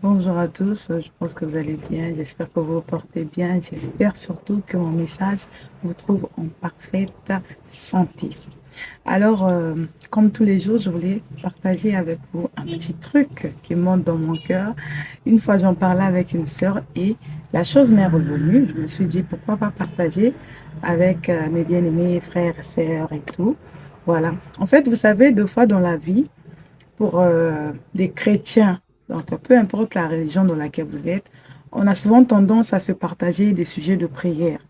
Bonjour à tous, je pense que vous allez bien, j'espère que vous vous portez bien, j'espère surtout que mon message vous trouve en parfaite santé. Alors, comme tous les jours, je voulais partager avec vous un petit truc qui monte dans mon cœur. Une fois, j'en parlais avec une sœur et la chose m'est revenue. Je me suis dit, pourquoi pas partager avec mes bien-aimés frères, sœurs et tout. Voilà. En fait, vous savez, deux fois dans la vie, pour les chrétiens, donc peu importe la religion dans laquelle vous êtes, on a souvent tendance à se partager des sujets de prière.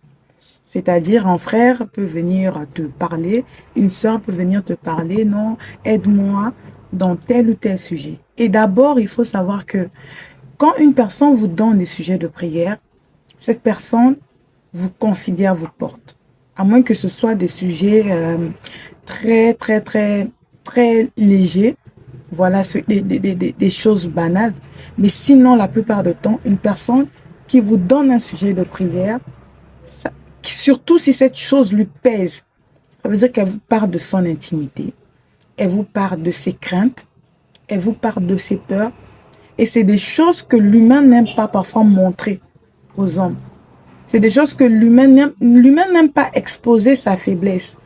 C'est-à-dire, un frère peut venir te parler, une sœur peut venir te parler, non, aide-moi dans tel ou tel sujet. Et d'abord, il faut savoir que quand une personne vous donne des sujets de prière, cette personne vous considère, vous porte. À moins que ce soit des sujets très, très, très, très légers, voilà, des choses banales. Mais sinon, la plupart du temps, une personne qui vous donne un sujet de prière, ça, surtout si cette chose lui pèse, ça veut dire qu'elle vous parle de son intimité, elle vous parle de ses craintes, elle vous parle de ses peurs. Et c'est des choses que l'humain n'aime pas parfois montrer aux hommes. C'est des choses que l'humain n'aime pas exposer sa faiblesse.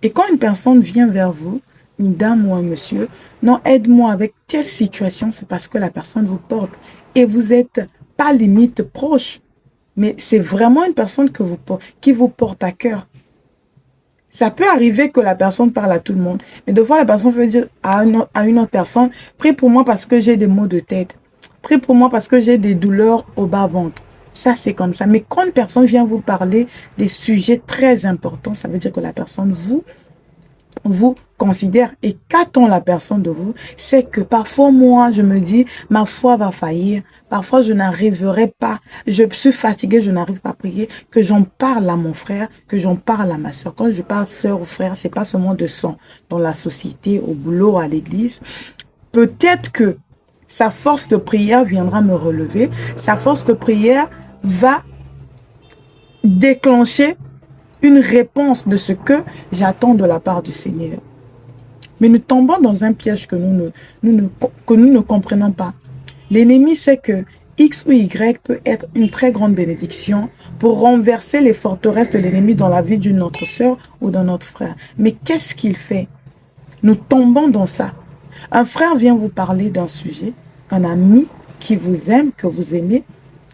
Et quand une personne vient vers vous, une dame ou un monsieur, non, aide-moi avec telle situation, c'est parce que la personne vous porte. Et vous n'êtes pas limite proche, mais c'est vraiment une personne qui vous porte à cœur. Ça peut arriver que la personne parle à tout le monde, mais des fois la personne veut dire à une autre personne, prie pour moi parce que j'ai des maux de tête, prie pour moi parce que j'ai des douleurs au bas-ventre. Ça, c'est comme ça. Mais quand une personne vient vous parler des sujets très importants, ça veut dire que la personne vous considère. Et qu'attend la personne de vous? C'est que parfois, moi, je me dis, ma foi va faillir. Parfois, je n'arriverai pas. Je suis fatiguée, je n'arrive pas à prier. Que j'en parle à mon frère, que j'en parle à ma soeur. Quand je parle soeur ou frère, c'est pas seulement de sang. Dans la société, au boulot, à l'église. Peut-être que sa force de prière viendra me relever. Sa force de prière va déclencher une réponse de ce que j'attends de la part du Seigneur. Mais nous tombons dans un piège que nous ne comprenons pas. L'ennemi sait que X ou Y peut être une très grande bénédiction pour renverser les forteresses de l'ennemi dans la vie d'une autre sœur ou d'un autre frère. Mais qu'est-ce qu'il fait? Nous tombons dans ça. Un frère vient vous parler d'un sujet, un ami qui vous aime, que vous aimez,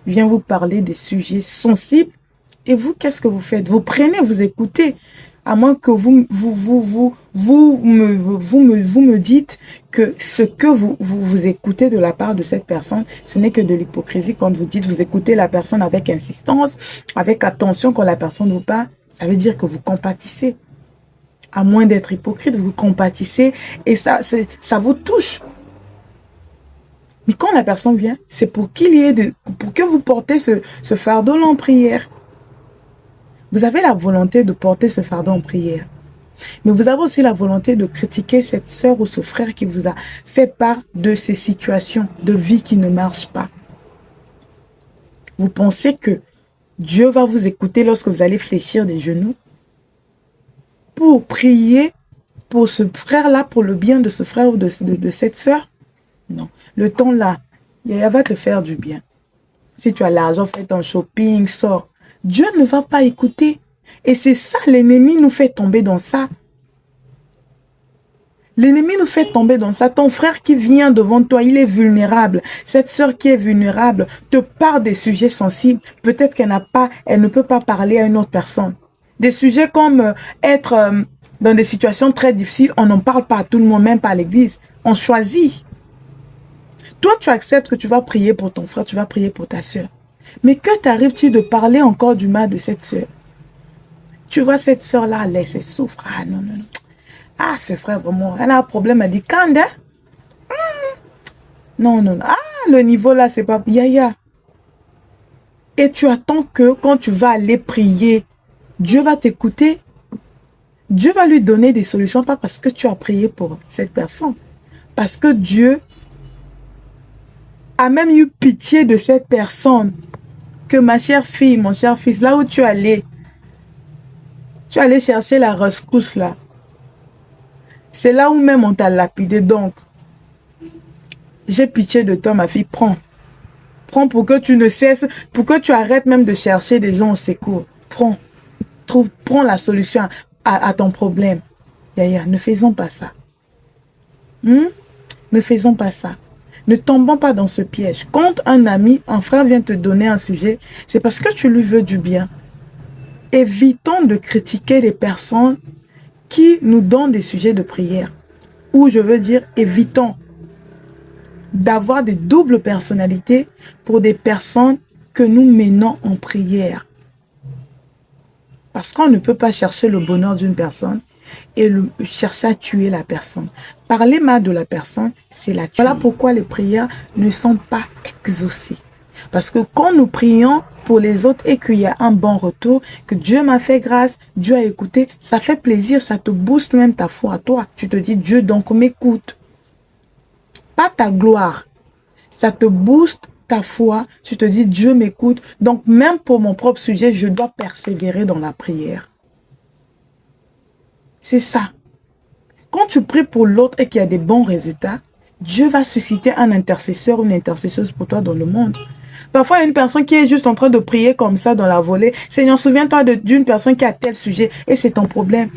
vient vous parler des sujets sensibles. Et vous, qu'est-ce que vous faites? Vous prenez, vous écoutez. À moins que vous me dites que ce que vous écoutez de la part de cette personne, ce n'est que de l'hypocrisie. Quand vous dites, vous écoutez la personne avec insistance, avec attention quand la personne vous parle, ça veut dire que vous compatissez. À moins d'être hypocrite, vous compatissez et ça vous touche. Mais quand la personne vient, c'est pour pour que vous portez ce fardeau en prière. Vous avez la volonté de porter ce fardeau en prière. Mais vous avez aussi la volonté de critiquer cette sœur ou ce frère qui vous a fait part de ces situations de vie qui ne marchent pas. Vous pensez que Dieu va vous écouter lorsque vous allez fléchir des genoux pour prier pour ce frère-là, pour le bien de ce frère ou de cette sœur? Non. Le temps là, il va te faire du bien. Si tu as l'argent, fais ton shopping, sors. Dieu ne va pas écouter. Et c'est ça, l'ennemi nous fait tomber dans ça. L'ennemi nous fait tomber dans ça. Ton frère qui vient devant toi, il est vulnérable. Cette sœur qui est vulnérable te parle des sujets sensibles. Peut-être elle ne peut pas parler à une autre personne. Des sujets comme être dans des situations très difficiles, on n'en parle pas à tout le monde, même pas à l'église. On choisit. Toi, tu acceptes que tu vas prier pour ton frère, tu vas prier pour ta sœur. Mais que t'arrive-t-il de parler encore du mal de cette sœur? Tu vois cette sœur-là, elle souffre. Ah non, non, non. Ah, ce frère, vraiment, elle a un problème. Elle dit, quand, hein? Non, non, non. Ah, le niveau là, c'est pas... Yaya. Et tu attends que quand tu vas aller prier, Dieu va t'écouter. Dieu va lui donner des solutions, pas parce que tu as prié pour cette personne. Parce que Dieu a même eu pitié de cette personne. Que ma chère fille, mon cher fils, là où tu allais chercher la rescousse là. C'est là où même on t'a lapidé. Donc, J'ai pitié de toi, ma fille, prends. Prends pour que tu ne cesses, pour que tu arrêtes même de chercher des gens au secours. Prends. Prends la solution à ton problème. Yaya, ne faisons pas ça. Ne faisons pas ça. Ne tombons pas dans ce piège. Quand un ami, un frère vient te donner un sujet, c'est parce que tu lui veux du bien. Évitons de critiquer les personnes qui nous donnent des sujets de prière. Ou je veux dire, évitons d'avoir des doubles personnalités pour des personnes que nous menons en prière. Parce qu'on ne peut pas chercher le bonheur d'une personne et chercher à tuer la personne. Parler mal de la personne, c'est la tuer. Voilà pourquoi les prières ne sont pas exaucées. Parce que quand nous prions pour les autres et qu'il y a un bon retour, que Dieu m'a fait grâce, Dieu a écouté, ça fait plaisir, ça te booste même ta foi à toi. Tu te dis, Dieu donc m'écoute. Pas ta gloire. Ça te booste ta foi. Tu te dis, Dieu m'écoute. Donc même pour mon propre sujet, je dois persévérer dans la prière. C'est ça. Quand tu pries pour l'autre et qu'il y a des bons résultats, Dieu va susciter un intercesseur ou une intercesseuse pour toi dans le monde. Parfois, il y a une personne qui est juste en train de prier comme ça dans la volée. Seigneur, souviens-toi d'une personne qui a tel sujet et c'est ton problème.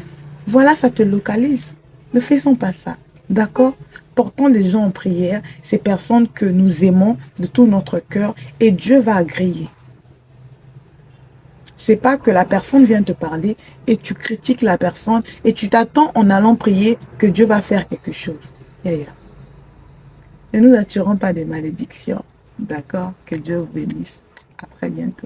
Voilà, ça te localise. Ne faisons pas ça. D'accord? Portons les gens en prière, ces personnes que nous aimons de tout notre cœur et Dieu va agréer. C'est pas que la personne vient te parler et tu critiques la personne et tu t'attends en allant prier que Dieu va faire quelque chose. Ne nous attirons pas des malédictions. D'accord? Que Dieu vous bénisse. À très bientôt.